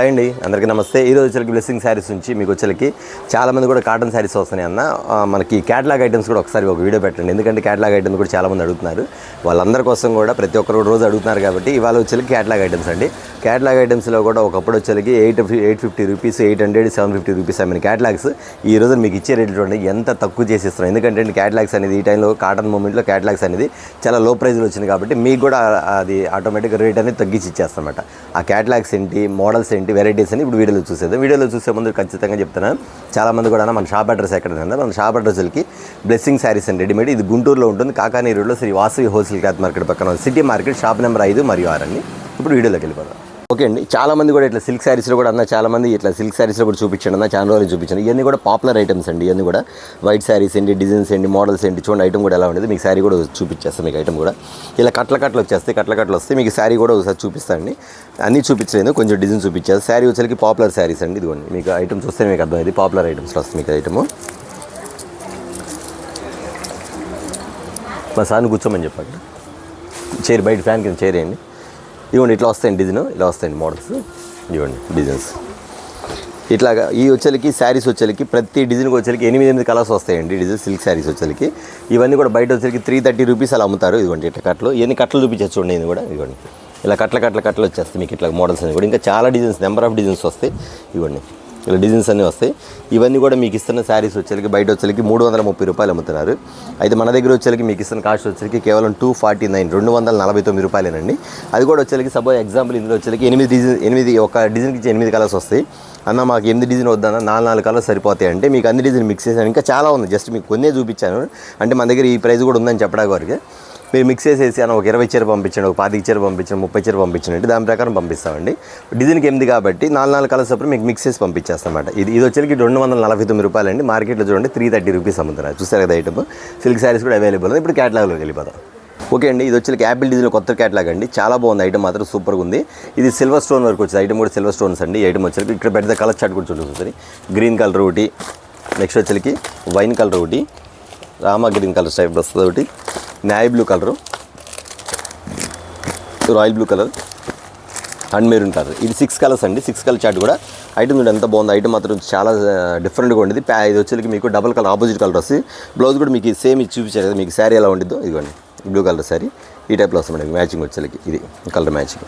అండి అందరికీ నమస్తే. ఈరోజు వచ్చరికి బ్లెస్సింగ్ శారీస్ నుంచి మీకు వచ్చరికి చాలామంది కూడా కాటన్ శారీస్ వస్తున్నాయి అన్న. మనకి క్యాటలాగ్ ఐటమ్స్ కూడా ఒకసారి ఒక వీడియో పెట్టండి, ఎందుకంటే క్యాటలాగ్ ఐటమ్స్ కూడా చాలామంది అడుగుతున్నారు. వాళ్ళందరి కోసం కూడా ప్రతి ఒక్కరు రోజు అడుగుతున్నారు కాబట్టి ఇవాళ వచ్చరికి క్యాటలాగ్ ఐటమ్స్ అండి. క్యాటలాగ్ ఐటమ్స్లో కూడా ఒకప్పుడు వచ్చరికి 850 rupees, 800, 750 rupees I mean catalogues ఈ రోజు మీకు ఇచ్చే రేట్లు చూడండి ఎంత తక్కువ చేసేస్తున్నాం. ఎందుకంటే క్యాటలాగ్స్ అనేది ఈ టైంలో కాటన్ మూమెంట్లో క్యాటలాగ్స్ అనేది చాలా లో ప్రైస్లో వచ్చింది కాబట్టి మీకు కూడా అది ఆటోమేటిక్గా రేట్ అనేది తగ్గించి ఇచ్చేస్తామన్నమాట. ఆ క్యాటలాగ్స్ ఏంటి, మోడల్స్ ఏంటి, వెరైటీస్ అని ఇప్పుడు వీడియోలో చూసేద్దాం. వీడియోలో చూసే ముందు ఖచ్చితంగా చెప్తాను, చాలామంది కూడా మన షాప్ అడ్రస్ ఎక్కడైనా మన షాప్ అడ్రస్కి బ్లెస్సింగ్ శారీస్ అండ్ రెడీమేడ్. ఇది గుంటూరులో ఉంటుంది, కాకానీ రోడ్లో Sri Vasavi wholesale cloth market పక్కన సిటీ మార్కెట్, షాప్ నెంబర్ 5 మరియు 6 అండి. ఇప్పుడు వీడియోలోకి వెళ్ళిపోదాం. ఓకే అండి, చాలామంది కూడా ఇట్లా సిల్క్ శారీస్లో కూడా చాలామంది ఇట్లా సిల్క్ శారీస్లో కూడా చూపించండి అన్న, చాలా రోజులు చూపించండి. ఇవన్నీ కూడా పాపులర్ ఐటమ్స్ అండి. ఇవన్నీ కూడా వైట్ శారీస్ ఏంటి, డిజైన్స్ ఏంటి, మోడల్స్ ఏంటి, చూడండి ఐటమ్ కూడా ఎలా ఉండేది. మీకు శారీ కూడా చూపించేస్తాను. మీకు ఐటమ్ కూడా ఇలా కట్లు వచ్చేస్తాయి. కట్లు వస్తే మీకు శారీ కూడా ఒకసారి చూపిస్తానండి. అన్నీ చూపించలేదు, కొంచెం డిజైన్ చూపించారు. శారీ వచ్చేసరికి పాపులర్ శారీస్ అండి. ఇదిగోండి మీకు ఐటమ్ చూస్తే మీకు అర్థమైంది, పాపులర్ ఐటమ్స్లో వస్తుంది మీకు ఐటమ్. మా సార్ని కూర్చోమని చెప్పండి, చైర్ బయట ఫ్యాన్ కింద చైర్ వేయండి. ఇవ్వండి ఇట్లా వస్తాయండి డిజైన్, ఇలా వస్తాయండి మోడల్స్. ఇవ్వండి డిజైన్స్ ఇట్లాగా. ఈ వచ్చేకి శారీస్ వచ్చేకి ప్రతి డిజైన్కి వచ్చేకి 8 కలర్స్ వస్తాయండి. డిజైన్ సిల్క్ శారీస్ వచ్చేకి ఇవన్నీ కూడా బయట వచ్చేకి 330 రూపీస్ అలా అమ్ముతారు. ఇదిగోండి ఇట్లా కట్లు, ఎన్ని కట్లు చూపించచ్చు చూడండి. ఇది కూడా ఇదిగోండి ఇలా కట్లు వచ్చేస్తాయి మీకు ఇట్లా మోడల్స్ అని కూడా. ఇంకా చాలా డిజైన్స్, నెంబర్ ఆఫ్ డిజైన్స్ వస్తాయి. ఇవ్వండి ఇలా డిజైన్స్ అన్నీ వస్తాయి. ఇవన్నీ కూడా మీకు ఇస్తున్న శారీస్ వచ్చేకి బయట వచ్చేకి 330 రూపాయలు అమ్ముతున్నారు. అయితే మన దగ్గర వచ్చేకి మీకు ఇస్తున్న కాస్ట్ వచ్చేకి కేవలం 249, 249 రూపాయలేనండి. అది కూడా వచ్చేకి సపోజ్ ఎగ్జాంపుల్ ఇందులో వచ్చేకి 8 ఒక డిజైన్కి 8 కలర్స్ వస్తాయి అన్న. మాకు 8 డిజైన్ వద్దన్న, 4 కలర్స్ సరిపోతాయి అంటే మీకు అన్ని డిజైన్ మిక్స్ చేశాను. ఇంకా చాలా ఉంది, జస్ట్ మీకు కొన్నే చూపించాను. అంటే మన దగ్గర ఈ ప్రైస్ కూడా ఉందని చెప్పడానికి వరకు మీరు మిక్స్ చేసేసి అన్న ఒక 20 చీర పంపించండి, ఒక 25 చీర పంపించండి, 30 చీర పంపించండి అంటే దాని ప్రకారం పంపిస్తామండి. డిజైన్కి 8 కాబట్టి 4 కలర్స్ అప్పుడు మీకు మిక్స్ చేసి పంపించేస్తామన్నమాట. ఇది వచ్చేకి 249 రూపాయలు అండి. మార్కెట్లో చూడండి 330 రూపీస్ అమ్ముతున్నారు. చూస్తారు కదా ఐటమ్. సిల్క్ శారీస్ కూడా అవైలబుల్ ఉంది. ఇప్పుడు క్యాటలాగ్లోకి వెళ్ళిపోతాం. ఓకే అండి, ఇది వచ్చేకి యాపిల్ డిజైన్ కొత్త క్యాటలాగ్ అండి. చాలా బాగుంది ఐటమ్, మాత్రం సూపర్గా ఉంది. ఇది సిల్వర్ స్టోన్ వరకు వచ్చింది ఐటమ్ కూడా. సిల్వర్ స్టోన్స్ అండి ఐటమ్ వచ్చేకి. ఇక్కడ పెద్ద కలర్ చార్ట్ కూడా చూడండి. గ్రీన్ కలర్ ఒకటి, నెక్స్ట్ వచ్చేకి వైన్ కలర్ ఒకటి, రామా గ్రీన్ కలర్ టైప్ వస్తుంది ఒకటి, నాయ్ blue colour, royal blue colour and maroon colour. ఇది 6 కలర్స్ అండి. 6 కలర్ చార్ట్ కూడా ఐటమ్ చూడండి ఎంత బాగుంది. ఐటమ్ మాత్రం చాలా డిఫరెంట్గా ఉండేది. ఇది వచ్చేకి మీకు డబుల్ కలర్ ఆపోజిట్ కలర్ వస్తుంది. బ్లౌజ్ కూడా మీకు సేమ్ ఇది చూపించారు కదా మీకు శారీ ఎలా ఉండిద్దో. ఇదిగోండి బ్లూ కలర్ శారీ ఈ టైప్లో వస్తుంది మనకి మ్యాచింగ్ వచ్చేకి. ఇది కలర్ మ్యాచింగ్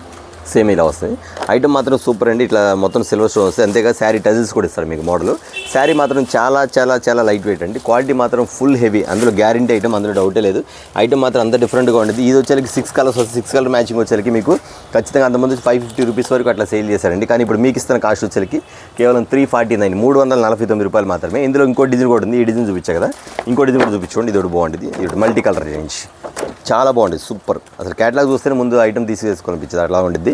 సేమ్ ఇలా వస్తుంది. ఐటమ్ మాత్రం సూపర్ అండి. ఇట్లా మొత్తం సిల్వర్ స్టోన్ వస్తుంది. అంతేగా శారీ టజిల్స్ కూడా ఇస్తారు మీకు మోడల్. శారీ మాత్రం చాలా చాలా చాలా లైట్ వెయిట్ అండి. క్వాలిటీ మాత్రం ఫుల్ హెవీ, అందులో గ్యారంటీ ఐటమ్, అందులో డౌటే లేదు. ఐటమ్ మాత్రం అంత డిఫరెంట్గా ఉండేది. ఇది వచ్చేకి 6 కలర్స్ వస్తుంది. 6 కలర్ మ్యాచింగ్ వచ్చేకి మీకు ఖచ్చితంగా అంతమంది 550 రూపీస్ వరకు అట్లా సేల్ చేశారండి. కానీ ఇప్పుడు మీకు ఇస్తున్న కాస్ట్ వచ్చేకి కేవలం 349, 349 రూపాయలు మాత్రమే. ఇందులో ఇంకో డిజైన్ కూడా ఉంది. ఈ డిజైన్ చూపించా కదా, ఇంకో డిజైన్ కూడా చూపించుకోండి. ఇది ఒకటి బాగుంటుంది. ఇది మల్టీ కలర్ రేంజ్ చాలా బాగుంటుంది, సూపర్. అసలు క్యాటలాగ్ చూస్తేనే ముందు ఐటమ్ తీసేసుకొని అనిపించింది, అట్లా ఉంటుంది.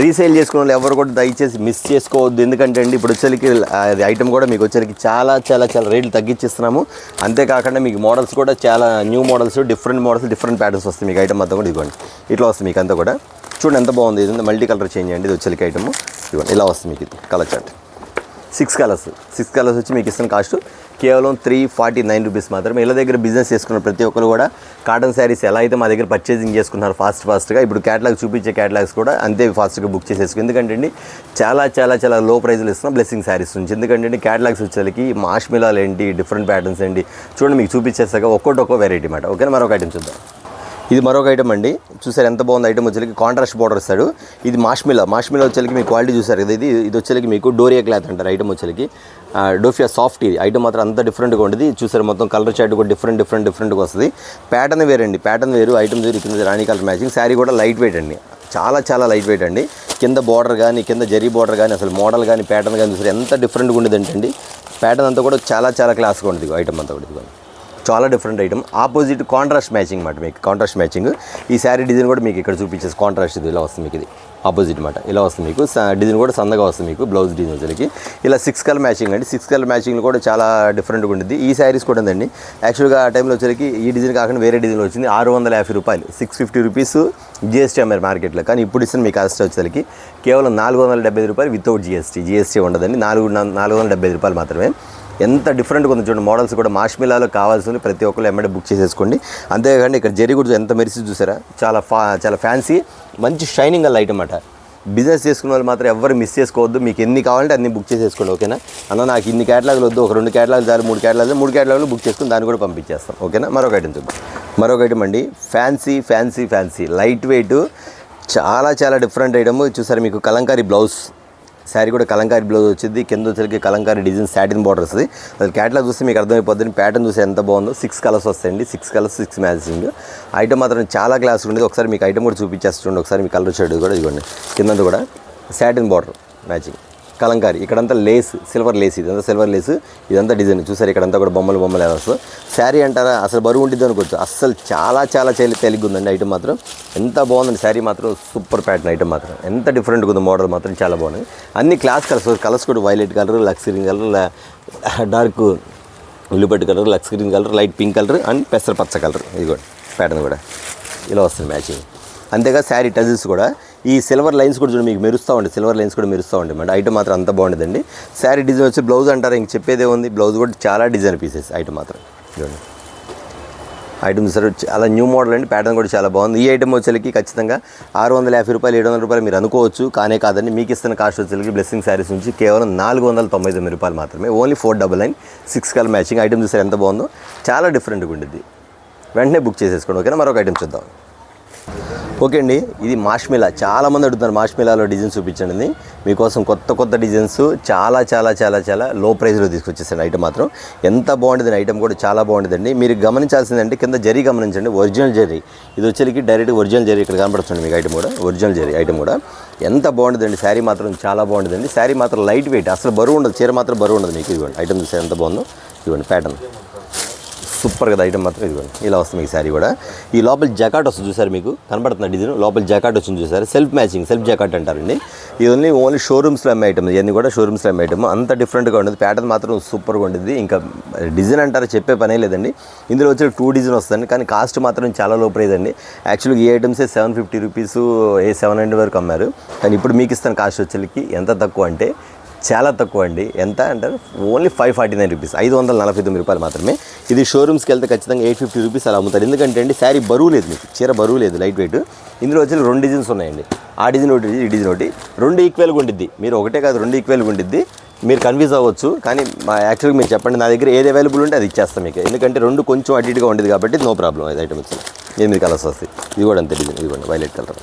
రీసేల్ చేసుకునే వాళ్ళు ఎవరు కూడా దయచేసి మిస్ చేసుకోవద్దు. ఎందుకంటే అండి ఇప్పుడు వచ్చేకి అది ఐటమ్ కూడా మీకు వచ్చేకి చాలా చాలా చాలా రేట్లు తగ్గించిస్తున్నాము. అంతేకాకుండా మీకు మోడల్స్ కూడా చాలా new models, different models, different patterns వస్తాయి మీకు ఐటమ్ అంతా కూడా. ఇదిగోండి ఇట్లా వస్తుంది మీకు అంతా కూడా. చూడండి ఎంత బాగుంది. ఇది మల్టీ కలర్ చేంజ్ అండి. ఇది వచ్చేకి ఐటమ్ ఇదిగోండి ఇలా వస్తుంది మీకు. ఇది కలర్ చార్ట్ 6 కలర్స్ వచ్చి మీకు ఇస్తున్న కాస్ట్ కేవలం 349 రూపీస్ మాత్రమే. ఇలా దగ్గర బిజినెస్ చేసుకున్న ప్రతి ఒక్కరు కూడా కాటన్ శారీస్ ఎలా అయితే మా దగ్గర పర్చేసింగ్ చేసుకున్నారు ఫాస్ట్గా, ఇప్పుడు క్యాటలాగ్ చూపించే క్యాటలాగ్స్ కూడా అంతే ఫాస్ట్గా బుక్ చేసేసుకుని. ఎందుకంటే అండి చాలా చాలా చాలా లో ప్రైస్లో ఇస్తున్నాం బ్లెస్సింగ్ శారీస్ నుంచి. ఎందుకంటే అండి క్యాటలాగ్స్ వచ్చేసరికి మాష్మిలాలు ఏంటి, డిఫరెంట్ ప్యాటర్న్స్ ఏంటి చూడండి మీకు చూపించేసాక ఒక్కో వెరైటీ మాట. ఓకేనా, మరొక ఐటమ్ చూద్దాం. ఇది మరొక ఐటమ్ అండి. చూసారు ఎంత బాగుంది ఐటమ్ వచ్చేకి. కాంట్రాస్ట్ బార్డర్ ఇస్తాడు. ఇది మాష్మిలా వచ్చేకి మీకు క్వాలిటీ చూసారు కదా. ఇది వచ్చేకి మీకు డోరియా క్లాత్ అంటారు ఐటమ్ వచ్చేకి. డోఫియా సాఫ్ట్. ఇది ఐటమ్ మాత్రం అంత డిఫరెంట్గా ఉంటుంది. చూసారు మొత్తం కలర్ చార్ట్ కూడా డిఫరెంట్గా వస్తుంది. ప్యాటర్న్ వేరండి, ప్యాటర్న్ వేరు, ఐటమ్ వేరు. కింద రాణి కలర్ మ్యాచింగ్. శారీ కూడా లైట్ వెయిట్ అండి, చాలా చాలా లైట్ వెయిట్ అండి. కింద బార్డర్ కానీ, కింద జరీ బార్డర్ కానీ, అసలు మోడల్ కానీ, ప్యాటర్న్ కానీ చూసారు ఎంత డిఫరెంట్గా ఉండేది అంటే ప్యాటర్న్ అంతా కూడా చాలా చాలా క్లాస్గా ఉంటుంది ఐటమ్ అంతా కూడా. చాలా different item. Opposite contrast matching మాట మీకు. కాంట్రాస్ట్ మ్యాచింగ్ ఈ శారీ డిజైన్ కూడా మీకు ఇక్కడ చూపించేసి కాంట్రాస్ట్ ఇది ఇలా వస్తుంది మీకు. ఇది ఆపోజిట్ మాట ఇలా వస్తుంది మీకు. డిజైన్ కూడా సన్నగా వస్తుంది మీకు. బ్లౌజ్ డిజైన్ వచ్చేకి ఇలా 6 కలర్ మ్యాచింగ్ అండి. 6 కలర్ మ్యాచింగ్లో కూడా చాలా డిఫరెంట్గా ఉంటుంది. ఈ శారీస్ కూడా ఉందండి. యాక్చువల్గా ఆ టైంలో వచ్చేకి ఈ డిజైన్ కాకుండా వేరే డిజైన్ వచ్చింది 650 రూపాయలు, 650 రూపీస్ జిఎస్టీ అమ్మారు మార్కెట్లో. కానీ ఇప్పుడు ఇస్తున్న మీ కాస్ట్ వచ్చేకి కేవలం 475 రూపాయలు వితౌట్ జిఎస్టీ ఉండదండి. 475 రూపాయలు మాత్రమే. ఎంత డిఫరెంట్గా ఉంది చూడండి. మోడల్స్ కూడా మాష్మిలాలో కావాల్సింది ప్రతి ఒక్కరు ఎమ్మడే బుక్ చేసేసుకోండి. అంతేకాకుండా ఇక్కడ జరీ కూడా ఎంత మెరిసి చూసారా, చాలా ఫ్యాన్సీ మంచి షైనింగ్ గల ఐటమ్ అన్నమాట. బిజినెస్ చేసుకున్న వాళ్ళు మాత్రం ఎవరు మిస్ చేసుకోవద్దు. మీకు ఎన్ని కావాలంటే అన్ని బుక్ చేసేసుకోండి, ఓకేనా. అన్న నాకు ఇన్ని క్యాటలాగులు వద్దు, ఒక 2 క్యాటలాగులు చాలు, 3 క్యాటలాగులు బుక్ చేసుకుని దాన్ని కూడా పంపించేస్తాం, ఓకేనా. మరొక ఐటమ్ చూద్దాం. మరొక ఐటమ్ అండి, ఫ్యాన్సీ లైట్ వెయిట్, చాలా చాలా డిఫరెంట్ ఐటమ్. చూసారు మీకు కలంకారీ బ్లౌజ్, శారీ కూడా కలంకారీ బ్లౌజ్ వచ్చింది, కింద వచ్చరికి కలంకారీ డిజైన్ సాటిన్ బార్డర్ వస్తుంది. అది క్యాటలాగ్ చూస్తే మీకు అర్థమైపోతుంది, ప్యాటర్న్ చూస్తే ఎంత బాగుందో. 6 కలర్స్ వస్తాయండి, 6 కలర్స్ 6 మ్యాచింగ్. ఐటమ్ మాత్రం చాలా క్లాస్ ఉండేది. ఒకసారి మీకు ఐటమ్ కూడా చూపించేస్తుండే, ఒకసారి మీ కలర్ షేడ్ కూడా ఇదిగోండి. కింద కూడా సాటిన్ బార్డర్ మ్యాచింగ్ కలంకారీ, ఇక్కడంతా లేస్, సిల్వర్ లేస్, ఇదంతా సిల్వర్ లేస్, ఇదంతా డిజైన్ చూసారు. ఇక్కడంతా కూడా బొమ్మలు వస్తుంది. శారీ అంటారా అసలు బరువు ఉంటుంది అనుకోవచ్చు, అస్సలు చాలా చాలా తేలిగ్గా ఉందండి. ఐటమ్ మాత్రం ఎంత బాగుందండి. శారీ మాత్రం సూపర్ ప్యాటర్న్, ఐటమ్ మాత్రం ఎంత డిఫరెంట్గా ఉంది. మోడల్ మాత్రం చాలా బాగుంది. అన్ని క్లాస్ కలర్స్ కూడా వైలెట్ కలర్, లక్స్ గ్రీన్ కలర్, డార్క్ ఉల్లిపట్టు కలర్, లక్స్ green colour, light pink colour and పెసర పచ్చ కలర్. ఇది కూడా ప్యాటర్న్ కూడా ఇలా వస్తుంది మ్యాచింగ్. అంతేగా శారీ టజిల్స్ కూడా ఈ సిల్వర్ లైన్స్ కూడా చూడండి మీకు మెరుస్తూ ఉంటాయి, సిల్వర్ లైన్స్ కూడా మెరుస్తూ ఉంటాయి మేడం. ఐటమ్ మాత్రం అంత బాగుంటుందండి. శారీ డిజైన్ వచ్చి బ్లౌజ్ అంటారా, ఇంక చెప్పేదే ఉంది. బ్లౌజ్ కూడా చాలా డిజైన్ పీసెస్. ఐటమ్ మాత్రం చూడండి, ఐటమ్ చూసారు చాలా న్యూ మోడల్ అండి. ప్యాటర్న్ కూడా చాలా బాగుంది. ఈ ఐటమ్ వచ్చేకి ఖచ్చితంగా 650 రూపాయలు 700 రూపాయలు మీరు అనుకోవచ్చు, కానే కాదండి. మీకు ఇస్తున్న కాస్ట్ వచ్చేకి బ్లెస్సింగ్ శారీస్ నుంచి కేవలం 499 రూపాయలు మాత్రమే, ఓన్లీ 499. 6 colour matching. ఐటమ్ చూసారు ఎంత బాగుందో, చాలా డిఫరెంట్గా ఉంటుంది. వెంటనే బుక్ చేసేసుకోండి, ఓకేనా. మరొక ఐటమ్ చూద్దాం. ఓకే అండి, ఇది మాష్మిలా. చాలామంది అడుగుతున్నారు మాష్మిలాలో డిజైన్స్ చూపించండి. మీకోసం కొత్త డిజైన్స్ చాలా చాలా చాలా చాలా లో ప్రైస్లో తీసుకొచ్చేసాను. ఐటమ్ మాత్రం ఎంత బాగుంటుంది, ఐటమ్ కూడా చాలా బాగుంటుందండి. మీరు గమనించాల్సిందంటే కింద జరీ గమనించండి, ఒరిజినల్ జరీ. ఇది వచ్చేకి డైరెక్ట్ ఒరిజినల్ జరీ ఇక్కడ కనపడుతుంది మీకు. ఐటమ్ కూడా ఒరిజినల్ జరీ. ఐటమ్ కూడా ఎంత బాగుంటుందండి. శారీ మాత్రం చాలా బాగుంటుందండి. శారీ మాత్రం లైట్ వెయిట్, అసలు బరువు ఉండదు. చీర మాత్రం బరువు ఉండదు మీకు. ఇదిగోండి ఐటమ్ చూస్తే ఎంత బాగుందో. ఇదిగోండి ప్యాటర్న్ సూపర్ కదా. ఐటమ్ మాత్రం ఇదిగోండి ఇలా వస్తుంది మీకు. శారీ కూడా ఈ లోపల జాకాట్ వస్తుంది చూసారు, మీకు కనబడుతున్న డిజైన్. లోపల జాకాట్ వచ్చింది చూసారు, సెల్ఫ్ మ్యాచింగ్, సెల్ఫ్ జాకాట్ అంటారండి. ఇది ఓన్లీ షోరూమ్స్లో అమ్మే ఐటమ్, ఇవన్నీ కూడా షోరూమ్స్లో అమ్మే ఐటమ్. అంత డిఫరెంట్గా ఉంటుంది. ప్యాటర్న్ మాత్రం సూపర్గా ఉంటుంది. ఇంకా డిజైన్ అంటారా చెప్పే పనే లేదండి. ఇందులో వచ్చి 2 డిజైన్ వస్తుంది, కానీ కాస్ట్ మాత్రం చాలా లో ప్రైజ్ అండి. యాక్చువల్గా ఈ ఐటమ్సే 750 రూపీస్, 700 వరకు అమ్మారు. కానీ ఇప్పుడు మీకు ఇస్తాను కాస్ట్ వచ్చేకి ఎంత తక్కువ అంటే చాలా తక్కువ అండి. ఎంత అంటారు, ఓన్లీ 549 రూపీస్, 549 రూపాయలు మాత్రమే. ఇది షోరూమ్స్కి వెళ్తే ఖచ్చితంగా 850 రూపీస్ అలా అమ్ముతారు. ఎందుకంటే అండి శారీ బరువు లేదు మీకు, చీర బరువు లేదు, లైట్ వెయిట్. ఇందులో వచ్చి 2 డిజైన్స్ ఉన్నాయండి. ఆ డిజైన్ ఒకటి, ఈ డిజైన్ ఒకటి, 2 ఈక్వల్గా ఉండిద్ది. మీరు ఒకటే కాదు 2 ఈక్వల్గా ఉండిద్ది. మీరు కన్ఫ్యూజ్ అవ్వచ్చు, కానీ యాక్చువల్గా మీరు చెప్పండి, నా దగ్గర ఏది అవైలబుల్ ఉంటే అది ఇచ్చేస్తాం మీకు. ఎందుకంటే 2 కొంచెం అటు ఇటుగా ఉండేది కాబట్టి నో ప్రాబ్లం. అది ఐటమ్ వచ్చి 8 కలర్స్ వస్తాయి. ఇది కూడా అంతే డిజైన్. ఇది కూడా violet colour,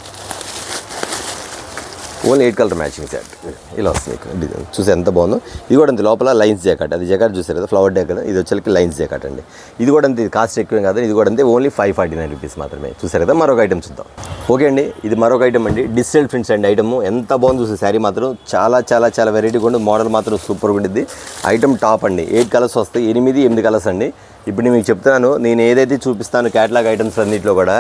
only 8 colour matching set ఇలా వస్తుంది డిజైన్. చూసి ఎంత బాగుందో. ఇది కూడా అంతే, లోపల లైన్స్ జాకెట్. అది జాకెట్ చూసారు కదా, ఫ్లవర్ డే కదా. ఇది వచ్చేకి లైన్స్ జాకెట్ అండి. ఇది కూడా అంతే, కాస్ట్ ఎక్కువ కాదు. ఇది కూడా అంతే, ఓన్లీ 549 రూపీస్ మాత్రమే. చూసారు కదా. మరొక ఐటమ్ చూద్దాం. ఓకే అండి, ఇది మరొక ఐటమ్ అండి, డిజిటల్ ప్రింట్స్ అండి. ఐటమ్ ఎంత బాగుంది చూసే. శారీ మాత్రం చాలా చాలా చాలా వెరైటీగా ఉంటుంది. మోడల్ మాత్రం సూపర్గా ఉంటుంది. ఐటమ్ టాప్ అండి. 8 కలర్స్ వస్తాయి, 8 కలర్స్ అండి. ఇప్పుడు నేను మీకు చెప్తున్నాను, నేను ఏదైతే చూపిస్తాను క్యాటలాగ్ ఐటమ్స్ అన్నింటిలో కూడా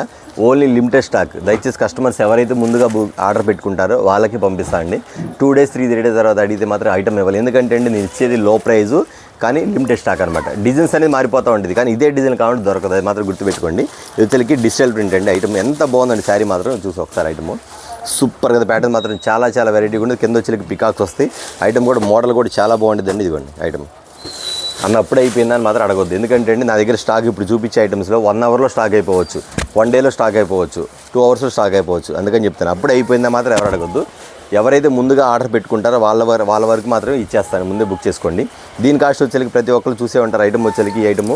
ఓన్లీ లిమిటెడ్ స్టాక్. దయచేసి కస్టమర్స్ ఎవరైతే ముందుగా ఆర్డర్ పెట్టుకుంటారో వాళ్ళకి పంపిస్తాను అండి. 2 డేస్ 3 డేస్ తర్వాత అడిగితే మాత్రం ఐటమ్ ఇవ్వాలి. ఎందుకంటే అండి నేను ఇచ్చేది లో ప్రైజు, కానీ లిమిటెడ్ స్టాక్ అనమాట. డిజైన్స్ అనేది మారిపోతూ ఉంటుంది, కానీ ఇదే డిజైన్ కావాలంటే దొరకదు. అది మాత్రం గుర్తుపెట్టుకోండి. ఇది వచ్చేకి డిజిటల్ ప్రింట్ అండి. ఐటమ్ ఎంత బాగుందండి. శారీ మాత్రం చూసి ఒకసారి ఐటమ్ సూపర్ కదా. ప్యాటర్న్ మాత్రం చాలా చాలా వెరైటీగా ఉంటుంది. కింద వచ్చేకి పికాక్స్ వస్తాయి. ఐటమ్ కూడా మోడల్ కూడా చాలా బాగుంటుందండి. ఇదిగోండి ఐటమ్ అన్న అప్పుడు అయిపోయిందని మాత్రం అడగొద్దు. ఎందుకంటే అండి నా దగ్గర స్టాక్ ఇప్పుడు చూపించే ఐటమ్స్లో 1 అవర్లో స్టాక్ అయిపోవచ్చు, 1 డేలో స్టాక్ అయిపోవచ్చు, 2 అవర్స్లో స్టాక్ అయిపోవచ్చు. అందుకని చెప్తాను, అప్పుడు అయిపోయిందా మాత్రం ఎవరు అడగొద్దు. ఎవరైతే ముందుగా ఆర్డర్ పెట్టుకుంటారో వాళ్ళ వరకు మాత్రమే ఇచ్చేస్తాను. ముందే బుక్ చేసుకోండి. దీని కాస్ట్ వచ్చేకి ప్రతి ఒక్కరు చూసే ఉంటారు. ఐటమ్ వచ్చేకి ఈ ఐటమ్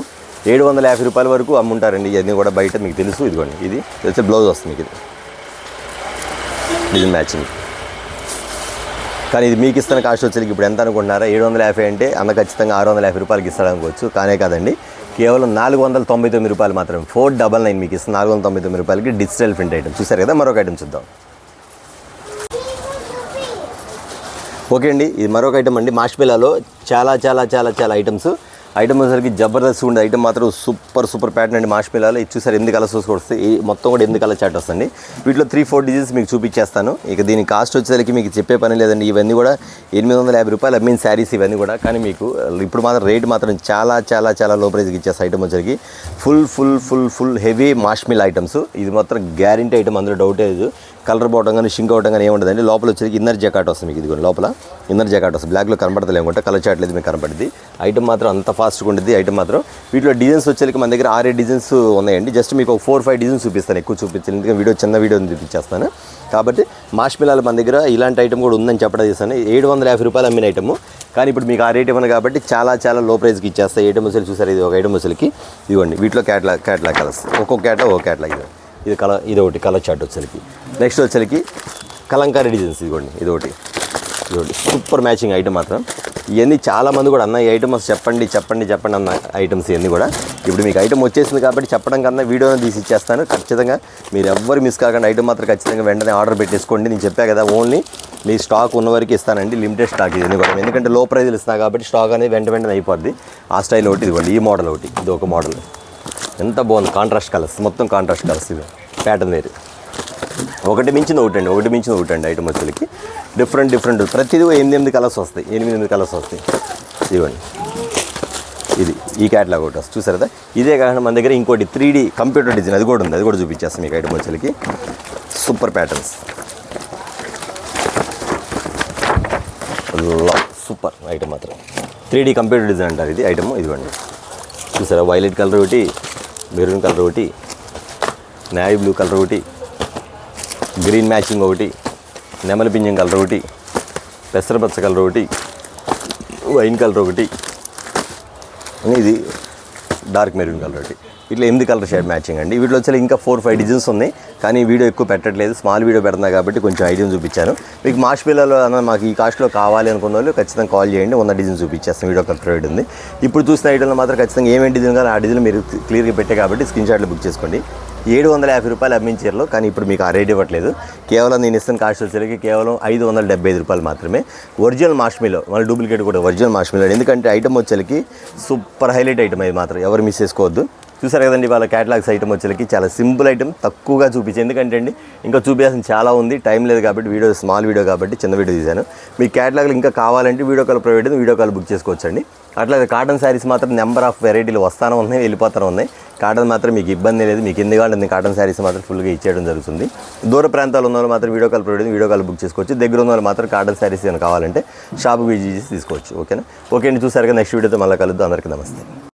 750 రూపాయల వరకు అమ్ముంటారండి. ఇవన్నీ కూడా బయట మీకు తెలుసు. ఇదిగోండి ఇది వచ్చే బ్లౌజ్ వస్తుంది మీకు. ఇది డిజైన్ మ్యాచింగ్. కానీ ఇది మీకు ఇస్తున్న కాస్ట్ వచ్చేకి ఇప్పుడు ఎంత అనుకుంటున్నారా? 750 అంటే అన్న ఖచ్చితంగా 650 రూపాయలకి ఇస్తాడు అనుకోవచ్చు. కానే కాదండి, కేవలం 499 రూపాయలు మాత్రమే. 499 మీకు ఇస్తుంది. 499 రూపాయలకి డిజిటల్ ప్రింట్ ఐటమ్. చూసారు కదా. మరొక ఐటమ్ చూద్దాం. ఓకే అండి, ఇది మరొక ఐటమ్ అండి. మాష్మిలాలో చాలా చాలా చాలా చాలా ఐటమ్స్. ఐటమ్ వచ్చేసరికి జబర్దస్త్ ఉండే ఐటమ్ మాత్రం సూపర్ ప్యాటర్న్ అండి. మాష్మిలాలో ఇది చూసారు 8 కలర్స్ వస్తాయి. ఈ మొత్తం కూడా 8 కలర్ చాట్ వస్తుంది. వీటిలో 3-4 డిజైన్స్ మీకు చూపించేస్తాను. ఇక దీని కాస్ట్ వచ్చేసరికి మీకు చెప్పే పని లేదండి. ఇవన్నీ కూడా 850 రూపాయలు అమ్మిన శారీస్ ఇవన్నీ కూడా. కానీ మీకు ఇప్పుడు మాత్రం రేట్ మాత్రం చాలా చాలా చాలా లో ప్రైస్కి ఇచ్చేస్తాయి. ఐటమ్ వచ్చేసరికి ఫుల్ హెవీ మాష్మిలా ఐటమ్స్. ఇది మాత్రం గ్యారంటీ ఐటమ్, అందులో డౌట్ లేదు. కలర్ పోవడం కానీ షింక్ అవడం కానీ ఏముండదండి. లోపల వచ్చేసి ఇన్నర్ జాకెట్ వస్తుంది మీకు. ఇదిగోండి లోపల ఇన్నర్ జాకెట్ వస్తుంది. బ్లాక్లో కనపడతలే అనుకుంటే, కలర్ చాట్ లేదు మీకు కనపడుతుంది. ఐటమ్ మాత్రం అంత ఫాస్ట్గా ఉంటుంది ఐటమ్ మాత్రం. వీటిలో డిజైన్స్ వచ్చేసరికి మన దగ్గర 6 డిజైన్స్ ఉన్నాయండి. జస్ట్ మీకు ఒక 4-5 డిజైన్స్ చూపిస్తాను, ఎక్కువ చూపించాను ఎందుకంటే వీడియో చిన్న వీడియో చూపించేస్తాను కాబట్టి. మార్ష్మెల్లాలు మన దగ్గర ఇలాంటి ఐటమ్ కూడా ఉందని చెప్పడం చేస్తాను. 750 రూపాయలు అమ్మిన ఐటమ్, కానీ ఇప్పుడు మీకు ఆ రేట్ ఇవ్వను కాబట్టి చాలా చాలా లో ప్రైస్కి ఇచ్చేస్తాయి. ఐటమ్ వచ్చి చూసారు, ఇది ఒక ఐటమ్ వచ్చేసరికి ఇదిగోండి. వీటిలో క్యాట్లాగ్ కలర్స్, ఒక్కొక్క క్యాట్లాగ్ ఒక క్యాట్లాగ్. ఇది కలర్, ఇది ఒకటి కలర్ చార్ట్ వచ్చేసరికి. నెక్స్ట్ వచ్చేసరికి కలంకారీ డిజైన్స్, ఇదిగోండి ఇదొకటి సూపర్ మ్యాచింగ్ ఐటమ్ మాత్రం. ఇవన్నీ చాలామంది కూడా అన్న ఈ ఐటమ్ చెప్పండి అన్న ఐటమ్స్ ఇవన్నీ కూడా. ఇప్పుడు మీకు ఐటమ్ వచ్చేసింది కాబట్టి చెప్పడం కన్నా వీడియోని తీసి ఇచ్చేస్తాను. ఖచ్చితంగా మీరు ఎవ్వరు మిస్ కాకుండా ఐటమ్ మాత్రం ఖచ్చితంగా వెంటనే ఆర్డర్ పెట్టేసుకోండి. నేను చెప్పా కదా, ఓన్లీ మీ స్టాక్ ఉన్న వరకు ఇస్తానండి, లిమిటెడ్ స్టాక్ ఇది కూడా. ఎందుకంటే లో ప్రైజ్లు ఇస్తాను కాబట్టి స్టాక్ అనేది వెంటనే అయిపోద్ది. ఆ స్టైల్ ఒకటి ఇదిగోండి, ఈ మోడల్ ఒకటి, ఇది ఒక మోడల్ ఎంత బాగుంది. కాంట్రాస్ట్ కలర్స్, మొత్తం కాంట్రాస్ట్ కలర్స్, ఇది ప్యాటర్న్ వేరు. ఒకటి మించిన ఒకటి ఐటమ్ వచ్చేసరికి డిఫరెంట్ ప్రతిదీ 8 కలర్స్ వస్తాయి, 8 కలర్స్ వస్తాయి. ఇవ్వండి, ఇది ఈ క్యాట్లాగ్ ఒకటి వస్తుంది చూసారు కదా. ఇదే కాకుండా మన దగ్గర ఇంకోటి 3D కంప్యూటర్ డిజైన్ అది కూడా ఉంది, అది కూడా చూపించేస్తాను మీకు. ఐటమ్ వచ్చేసరికి సూపర్ ప్యాటర్న్స్, సూపర్ ఐటమ్ మాత్రం. 3D కంప్యూటర్ డిజైన్ అంటారు ఇది ఐటమ్. ఇదిగోండి చూసారా, వైలెట్ కలర్ ఒకటి, మెరూన్ కలర్ ఒకటి, నేవీ బ్లూ కలర్ ఒకటి, గ్రీన్ మ్యాచింగ్ ఒకటి, నెమలి పింఛం కలర్ ఒకటి, పెసరపచ్చ కలర్ ఒకటి, వైన్ కలర్ ఒకటి, ఇది డార్క్ మెరూన్ కలర్ ఒకటి. ఇట్లా 8 కలర్ షేడ్ మ్యాచింగ్ అండి. వీటిలో వచ్చి ఇంకా 4-5 డిజైన్స్ ఉన్నాయి, కానీ వీడియో ఎక్కువ పెట్టట్లేదు, స్మాల్ వీడియో పెడుతున్నా కాబట్టి కొంచెం ఐడియా చూపించాను మీకు. మార్ష్మెల్లాలో అన్న మాకు ఈ కాస్ట్లో కావాలి అనుకున్న వాళ్ళు ఖచ్చితంగా కాల్ చేయండి, ఉన్న డిజైన్ చూపించేస్తాం. వీడియో కాల్ ప్రొవైడ్ ఉంది. ఇప్పుడు చూసిన ఐటమ్లో మాత్రం ఖచ్చితంగా ఏమేమి డిజైన్ కావాలి ఆ డిజైన్ మీరు క్లియర్గా పెట్టే కాబట్టి స్క్రీన్ షాట్లు బుక్ చేసుకోండి. 750 రూపాయలు అమ్మించారు, కానీ ఇప్పుడు మీకు ఆ రేట్ ఇవ్వట్లేదు. కేవలం నేను ఇస్తున్న కాస్ట్ వచ్చేసరికి కేవలం 575 రూపాయలు మాత్రమే. ఒరిజినల్ మార్ష్మెల్లో, మళ్ళీ డూప్లికేట్ కూడా ఒరిజినల్ మార్ష్మెల్లో. ఎందుకంటే ఐటమ్ వచ్చేసరికి సూపర్ హైలైట్ ఐటమ్ అది మాత్రం ఎవరు మిస్ చేసుకోవద్దు. చూసారు కదండి వాళ్ళ క్యాటలాగ్స్ ఐటమ్ వచ్చేసరికి చాలా సింపుల్ ఐటమ్, తక్కువగా చూపించాను. ఎందుకంటే అండి ఇంకా చూపించాల్సిన చాలా ఉంది, టైం లేదు కాబట్టి వీడియో స్మాల్ వీడియో కాబట్టి చిన్న వీడియో తీశాను. మీ క్యాటలాగ్లు ఇంకా కావాలంటే వీడియో కాల్ ప్రొవైడ్ ఉంది, వీడియో కాల్ బుక్ చేసుకోవచ్చండి. అట్లాగే కాటన్ శారీస్ మాత్రం నెంబర్ ఆఫ్ వెరైటీలు వస్తానే ఉన్నాయి, వెళ్ళిపోతానే ఉన్నాయి. కాటన్ మాత్రం మీకు ఇబ్బంది లేదు, మీకు ఎన్ని కావాలి కాటన్ శారీస్ మాత్రం ఫుల్గా ఇచ్చేయడం జరుగుతుంది. దూర ప్రాంతాలు ఉన్న వాళ్ళు మాత్రం వీడియో కాల్ ప్రొవైడ్ ఉంది, వీడియో కాల్ బుక్ చేసుకోవచ్చు. దగ్గర ఉన్న వాళ్ళు మాత్రం కాటన్ శారీస్ ఏమైనా కావాలంటే షాప్కి విజిట్ చేసి తీసుకోవచ్చు. ఓకేనా? ఓకే అండి, చూసారుగా నెక్స్ట్ వీడియోతో మళ్ళీ కలుద్దాం. అందరికీ నమస్తే.